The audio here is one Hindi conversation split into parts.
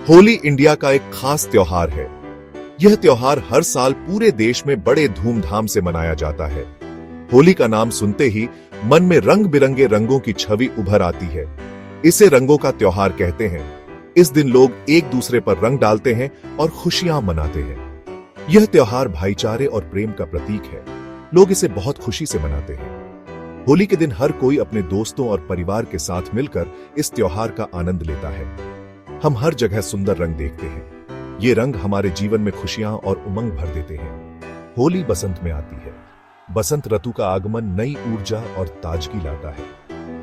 होली इंडिया का एक खास त्योहार है। यह त्योहार हर साल पूरे देश में बड़े धूमधाम से मनाया जाता है। होली का नाम सुनते ही मन में रंग बिरंगे रंगों की छवि उभर आती है। इसे रंगों का त्योहार कहते हैं। इस दिन लोग एक दूसरे पर रंग डालते हैं और खुशियां मनाते हैं। यह त्योहार भाईचारे और प्रेम का प्रतीक है। लोग इसे बहुत खुशी से मनाते हैं। होली के दिन हर कोई अपने दोस्तों और परिवार के साथ मिलकर इस त्योहार का आनंद लेता है। हम हर जगह सुंदर रंग देखते हैं। ये रंग हमारे जीवन में खुशियां और उमंग भर देते हैं। होली बसंत में आती है। बसंत ऋतु का आगमन नई ऊर्जा और ताजगी लाता है।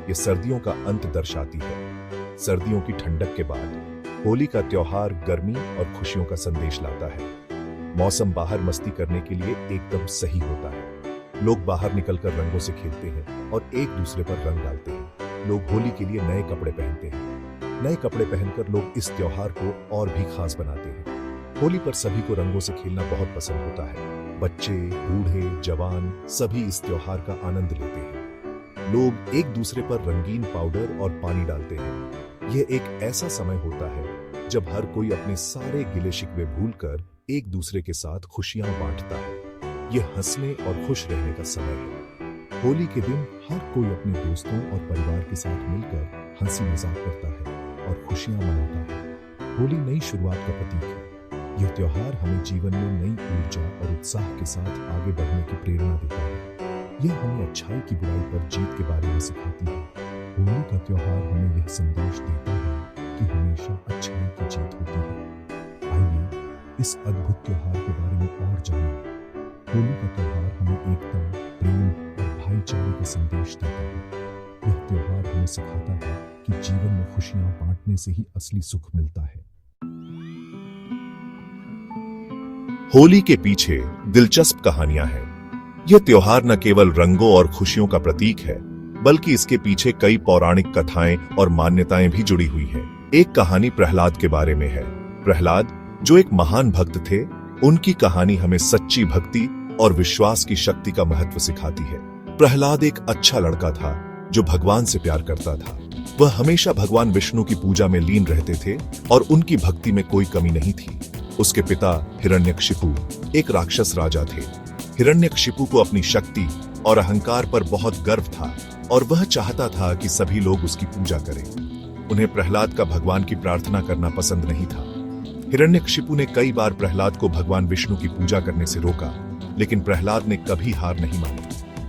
ये सर्दियों का अंत दर्शाती है। सर्दियों की ठंडक के बाद होली का त्योहार गर्मी और खुशियों का संदेश लाता है। मौसम बाहर मस्ती करने के लिए एकदम सही होता है। लोग बाहर निकलकर रंगों से खेलते हैं और एक दूसरे पर रंग डालते हैं। लोग होली के लिए नए कपड़े पहनते हैं। नए कपड़े पहनकर लोग इस त्योहार को और भी खास बनाते हैं। होली पर सभी को रंगों से खेलना बहुत पसंद होता है। बच्चे, बूढ़े, जवान सभी इस त्योहार का आनंद लेते हैं। लोग एक दूसरे पर रंगीन पाउडर और पानी डालते हैं। यह एक ऐसा समय होता है जब हर कोई अपने सारे गिले शिकवे भूलकर एक दूसरे के साथ खुशियां बांटता है। यह हंसने और खुश रहने का समय है। होली के दिन हर कोई अपने दोस्तों और परिवार के साथ मिलकर हंसी मजाक करता है और खुशियां मनाता है। होली नई शुरुआत का प्रतीक है। यह त्योहार हमें जीवन में नई ऊर्जा और उत्साह के साथ आगे बढ़ने की प्रेरणा देता है। यह हमें अच्छाई की बुराई पर जीत के बारे में सिखाती है। होली का त्योहार हमें यह संदेश देता है कि हमेशा अच्छाई की जीत होती है। आइए इस अद्भुत त्योहार के बारे में और जानें। होली का त्योहार हमें एकता, प्रेम और भाईचारे का संदेश देता है। यह त्योहार हमें सिखाता है कि जीवन में खुशियां बांटने से ही असली सुख मिलता है। होली के पीछे दिलचस्प कहानियां हैं। यह त्योहार न केवल रंगों और खुशियों का प्रतीक है, बल्कि इसके पीछे कई पौराणिक कथाएं और मान्यताएं भी जुड़ी हुई हैं। एक कहानी प्रहलाद के बारे में है। प्रहलाद, जो एक महान भक्त थे, उनकी कहानी हमें सच्ची भक्ति और विश्वास की शक्ति का महत्व सिखाती है। प्रहलाद एक अच्छा लड़का था जो भगवान से प्यार करता था। वह हमेशा भगवान विष्णु की पूजा में लीन रहते थे और उनकी भक्ति में कोई कमी नहीं थी। उसके पिता हिरण्यकशिपु एक राक्षस राजा थे। हिरण्यकशिपु को अपनी शक्ति और अहंकार पर बहुत गर्व था और वह चाहता था कि सभी लोग उसकी पूजा करें। उन्हें प्रहलाद का भगवान की प्रार्थना करना पसंद नहीं था। हिरण्यकशिपु ने कई बार प्रहलाद को भगवान विष्णु की पूजा करने से रोका, लेकिन प्रहलाद ने कभी हार नहीं मानी।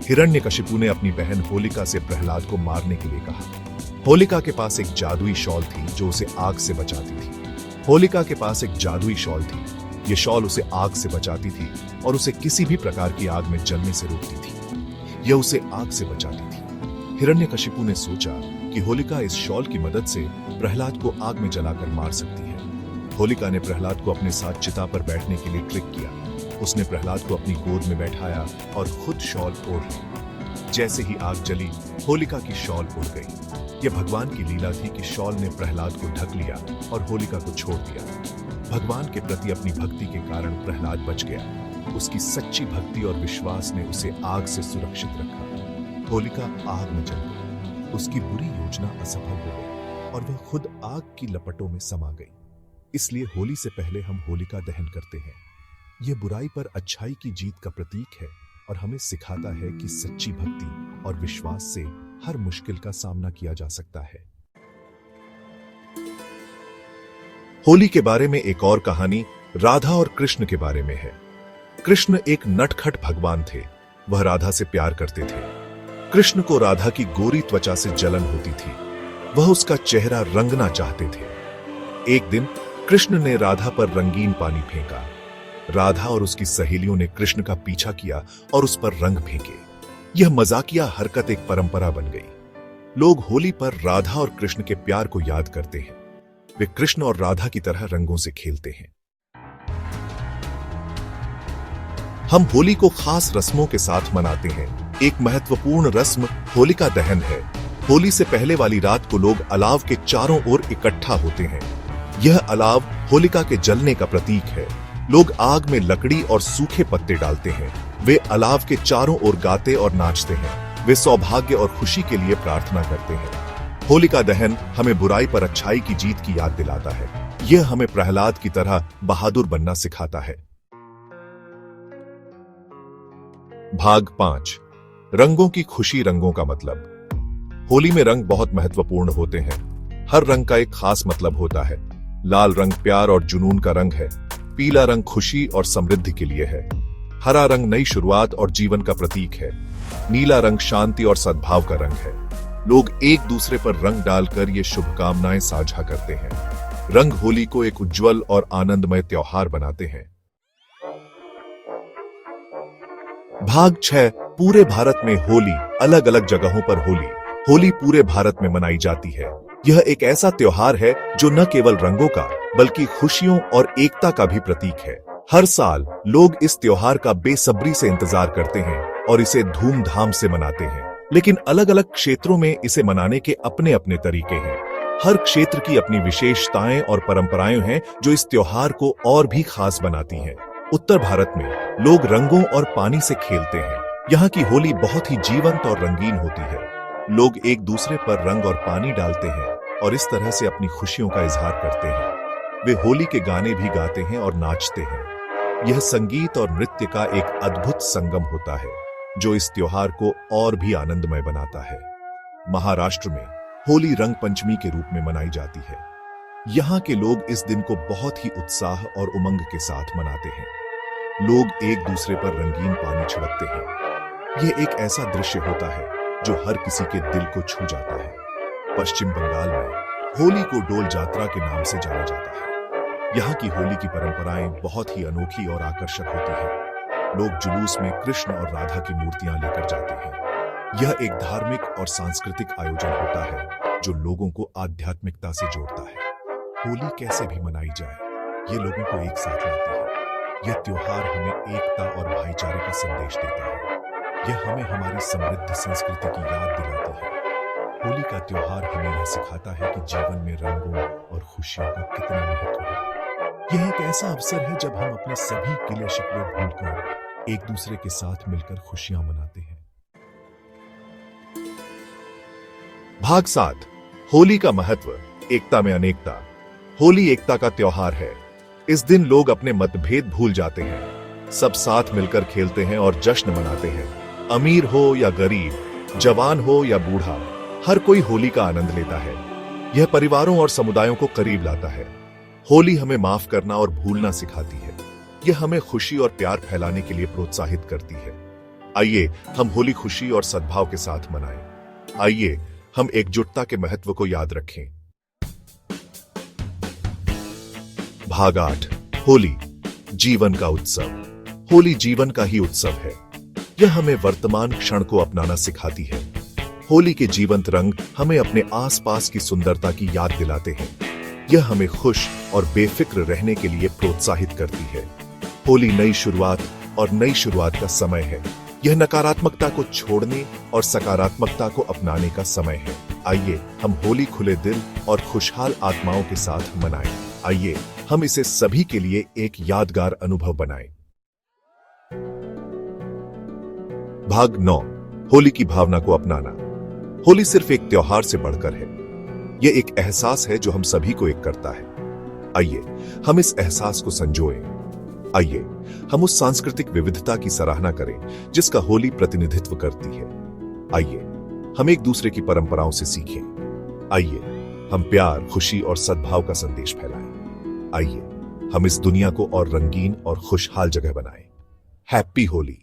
हिरण्यकशिपु ने अपनी बहन होलिका से प्रहलाद को मारने के लिए कहा। होलिका के पास एक जादुई शॉल थी जो उसे आग से बचाती थी। होलिका के पास एक जादुई शॉल थी। यह शॉल उसे आग से बचाती थी और उसे किसी भी प्रकार की आग में जलने से रोकती थी। यह उसे आग से बचाती थी। हिरण्यकशिपु ने सोचा कि होलिका इस शॉल की मदद से प्रहलाद को आग में जलाकर मार सकती है। होलिका ने प्रहलाद को अपने साथ चिता पर बैठने के लिए ट्रिक किया। उसने प्रहलाद को अपनी गोद में बैठाया और खुद शॉल ओढ़ ली। जैसे ही आग जली, होलिका की शॉल उड़ गई। यह भगवान की लीला थी कि शॉल ने प्रहलाद को ढक लिया और होलिका को छोड़ दिया। भगवान के प्रति अपनी भक्ति के कारण प्रहलाद बच गया। उसकी सच्ची भक्ति और विश्वास ने उसे आग से सुरक्षित रखा। होलिका आग में जल गई। उसकी बुरी योजना असफल हो गई और वह खुद आग की लपटों में समा गई। इसलिए होली से पहले हम होलिका दहन करते हैं। यह बुराई पर अच्छाई की जीत का प्रतीक है और हमें सिखाता है कि सच्ची भक्ति और विश्वास से हर मुश्किल का सामना किया जा सकता है। होली के बारे में एक और कहानी राधा और कृष्ण के बारे में है। कृष्ण एक नटखट भगवान थे। वह राधा से प्यार करते थे। कृष्ण को राधा की गोरी त्वचा से जलन होती थी। वह उसका चेहरा रंगना चाहते थे। एक दिन कृष्ण ने राधा पर रंगीन पानी फेंका। राधा और उसकी सहेलियों ने कृष्ण का पीछा किया और उस पर रंग फेंके। यह मजाकिया हरकत एक परंपरा बन गई। लोग होली पर राधा और कृष्ण के प्यार को याद करते हैं। वे कृष्ण और राधा की तरह रंगों से खेलते हैं। हम होली को खास रस्मों के साथ मनाते हैं। एक महत्वपूर्ण रस्म होलिका दहन है। होली से पहले वाली रात को लोग अलाव के चारों ओर इकट्ठा होते हैं। यह अलाव होलिका के जलने का प्रतीक है। लोग आग में लकड़ी और सूखे पत्ते डालते हैं। वे अलाव के चारों ओर गाते और नाचते हैं। वे सौभाग्य और खुशी के लिए प्रार्थना करते हैं। होलिका दहन हमें बुराई पर अच्छाई की जीत की याद दिलाता है। यह हमें प्रहलाद की तरह बहादुर बनना सिखाता है। भाग 5 रंगों की खुशी, रंगों का मतलब। होली में रंग बहुत महत्वपूर्ण होते हैं। हर रंग का एक खास मतलब होता है। लाल रंग प्यार और जुनून का रंग है। पीला रंग खुशी और समृद्धि के लिए है। हरा रंग नई शुरुआत और जीवन का प्रतीक है। नीला रंग शांति और सद्भाव का रंग है। लोग एक दूसरे पर रंग डालकर ये शुभकामनाएं साझा करते हैं। रंग होली को एक उज्जवल और आनंदमय त्योहार बनाते हैं। भाग 6 पूरे भारत में होली। अलग अलग जगहों पर होली। होली पूरे भारत में मनाई जाती है। यह एक ऐसा त्योहार है जो न केवल रंगों का बल्कि खुशियों और एकता का भी प्रतीक है। हर साल लोग इस त्योहार का बेसब्री से इंतजार करते हैं और इसे धूमधाम से मनाते हैं। लेकिन अलग अलग क्षेत्रों में इसे मनाने के अपने अपने तरीके हैं। हर क्षेत्र की अपनी विशेषताएं और परंपराएं हैं जो इस त्योहार को और भी खास बनाती हैं। उत्तर भारत में लोग रंगों और पानी से खेलते हैं। यहाँ की होली बहुत ही जीवंत और रंगीन होती है। लोग एक दूसरे पर रंग और पानी डालते हैं और इस तरह से अपनी खुशियों का इजहार करते हैं। वे होली के गाने भी गाते हैं और नाचते हैं। यह संगीत और नृत्य का एक अद्भुत संगम होता है जो इस त्योहार को और भी आनंदमय बनाता है। महाराष्ट्र में होली रंग पंचमी के रूप में मनाई जाती है। यहाँ के लोग इस दिन को बहुत ही उत्साह और उमंग के साथ मनाते हैं। लोग एक दूसरे पर रंगीन पानी छिड़कते हैं। यह एक ऐसा दृश्य होता है जो हर किसी के दिल को छू जाता है। पश्चिम बंगाल में होली को डोल जात्रा के नाम से जाना जाता है। यहाँ की होली की परंपराएं बहुत ही अनोखी और आकर्षक होती हैं। लोग जुलूस में कृष्ण और राधा की मूर्तियां लेकर जाते हैं। यह एक धार्मिक और सांस्कृतिक आयोजन होता है जो लोगों को आध्यात्मिकता से जोड़ता है। होली कैसे भी मनाई जाए, ये लोगों को एक साथ लाती है। यह त्योहार हमें एकता और भाईचारे का संदेश देता है। यह हमें हमारी समृद्ध संस्कृति की याद दिलाती है। होली का त्योहार हमें यह सिखाता है कि जीवन में रंगों और खुशियों का कितना महत्व है। यह एक ऐसा अवसर है जब हम अपने सभी गिले शिकवे भूलकर एक दूसरे के साथ मिलकर खुशियां मनाते हैं। भाग 7 होली का महत्व, एकता में अनेकता। होली एकता का त्योहार है। इस दिन लोग अपने मतभेद भूल जाते हैं। सब साथ मिलकर खेलते हैं और जश्न मनाते हैं। अमीर हो या गरीब, जवान हो या बूढ़ा, हर कोई होली का आनंद लेता है। यह परिवारों और समुदायों को करीब लाता है। होली हमें माफ करना और भूलना सिखाती है। यह हमें खुशी और प्यार फैलाने के लिए प्रोत्साहित करती है। आइए हम होली खुशी और सद्भाव के साथ मनाएं। आइए हम एकजुटता के महत्व को याद रखें। भाग 8 होली जीवन का उत्सव। होली जीवन का ही उत्सव है। यह हमें वर्तमान क्षण को अपनाना सिखाती है। होली के जीवंत रंग हमें अपने आसपास की सुंदरता की याद दिलाते हैं। यह हमें खुश और बेफिक्र रहने के लिए प्रोत्साहित करती है। होली नई शुरुआत और नई शुरुआत का समय है। यह नकारात्मकता को छोड़ने और सकारात्मकता को अपनाने का समय है। आइए हम होली खुले दिल और खुशहाल आत्माओं के साथ मनाएं। आइए हम इसे सभी के लिए एक यादगार अनुभव बनाएं। भाग 9 होली की भावना को अपनाना। होली सिर्फ एक त्योहार से बढ़कर है। यह एक एहसास है जो हम सभी को एक करता है। आइए हम इस एहसास को संजोएं। आइए हम उस सांस्कृतिक विविधता की सराहना करें जिसका होली प्रतिनिधित्व करती है। आइए हम एक दूसरे की परंपराओं से सीखें। आइए हम प्यार, खुशी और सद्भाव का संदेश फैलाएं। आइए हम इस दुनिया को और रंगीन और खुशहाल जगह बनाएं। हैप्पी होली।